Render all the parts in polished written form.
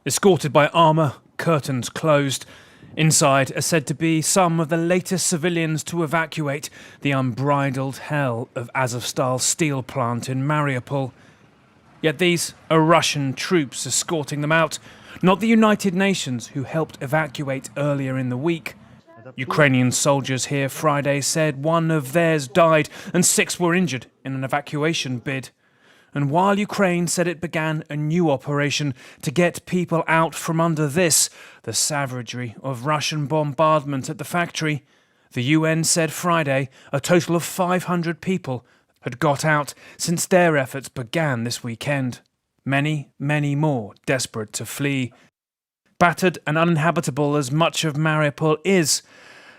Escorted by armour, curtains closed. Inside are said to be some of the latest civilians to evacuate the unbridled hell of Azovstal steel plant in Mariupol. Yet these are Russian troops escorting them out, not the United Nations who helped evacuate earlier in the week. Ukrainian soldiers here Friday said one of theirs died and 6 were injured in an evacuation bid. And while Ukraine said it began a new operation to get people out from under this, the savagery of Russian bombardment at the factory, the UN said Friday a total of 500 people had got out since their efforts began this weekend. Many, many more desperate to flee. Battered and uninhabitable as much of Mariupol is,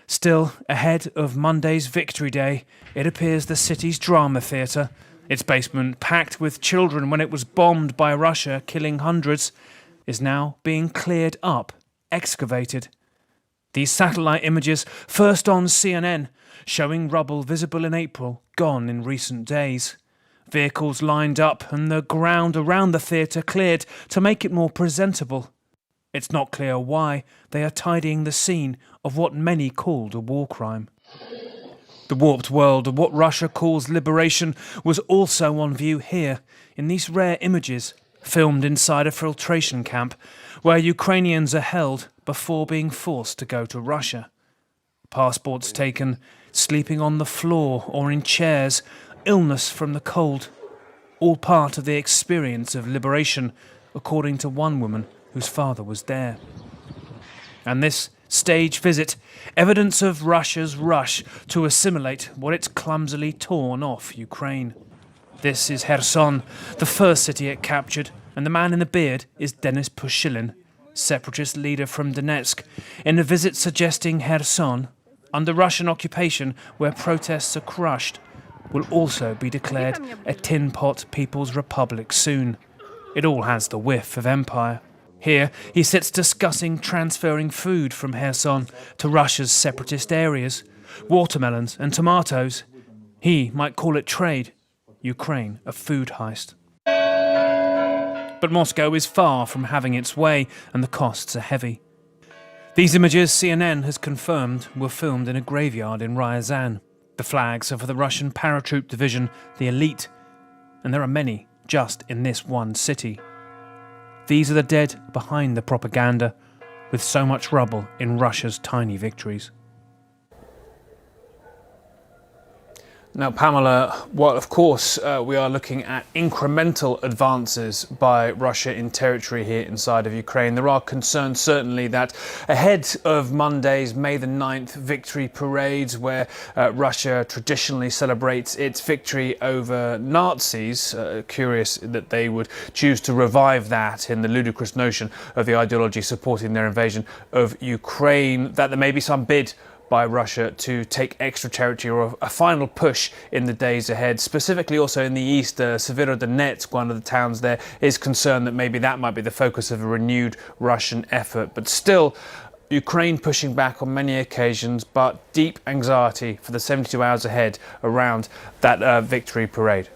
still ahead of Monday's Victory Day, it appears the city's drama theatre, its basement packed with children when it was bombed by Russia, killing hundreds, is now being cleared up, excavated. These satellite images, first on CNN, showing rubble visible in April, gone in recent days. Vehicles lined up and the ground around the theatre cleared to make it more presentable. It's not clear why they are tidying the scene of what many called a war crime. The warped world of what Russia calls liberation was also on view here, in these rare images, filmed inside a filtration camp, where Ukrainians are held before being forced to go to Russia. Passports taken, sleeping on the floor or in chairs, illness from the cold. All part of the experience of liberation, according to one woman whose father was there. And this stage visit, evidence of Russia's rush to assimilate what it's clumsily torn off Ukraine. This is Kherson, the first city it captured, and the man in the beard is Denis Pushilin, separatist leader from Donetsk, in a visit suggesting Kherson, under Russian occupation where protests are crushed, will also be declared a tin pot People's Republic soon. It all has the whiff of empire. Here, he sits discussing transferring food from Kherson to Russia's separatist areas, watermelons and tomatoes. He might call it trade, Ukraine a food heist. But Moscow is far from having its way, and the costs are heavy. These images, CNN has confirmed, were filmed in a graveyard in Ryazan. The flags are for the Russian paratroop division, the elite, and there are many just in this one city. These are the dead behind the propaganda, with so much rubble in Russia's tiny victories. Now, Pamela, while of course we are looking at incremental advances by Russia in territory here inside of Ukraine, there are concerns certainly that ahead of Monday's May the 9th victory parades, where Russia traditionally celebrates its victory over Nazis, curious that they would choose to revive that in the ludicrous notion of the ideology supporting their invasion of Ukraine, that there may be some bid by Russia to take extra territory or a final push in the days ahead. Specifically also in the east, Severodonetsk, one of the towns there, is concerned that maybe that might be the focus of a renewed Russian effort. But still, Ukraine pushing back on many occasions, but deep anxiety for the 72 hours ahead around that victory parade.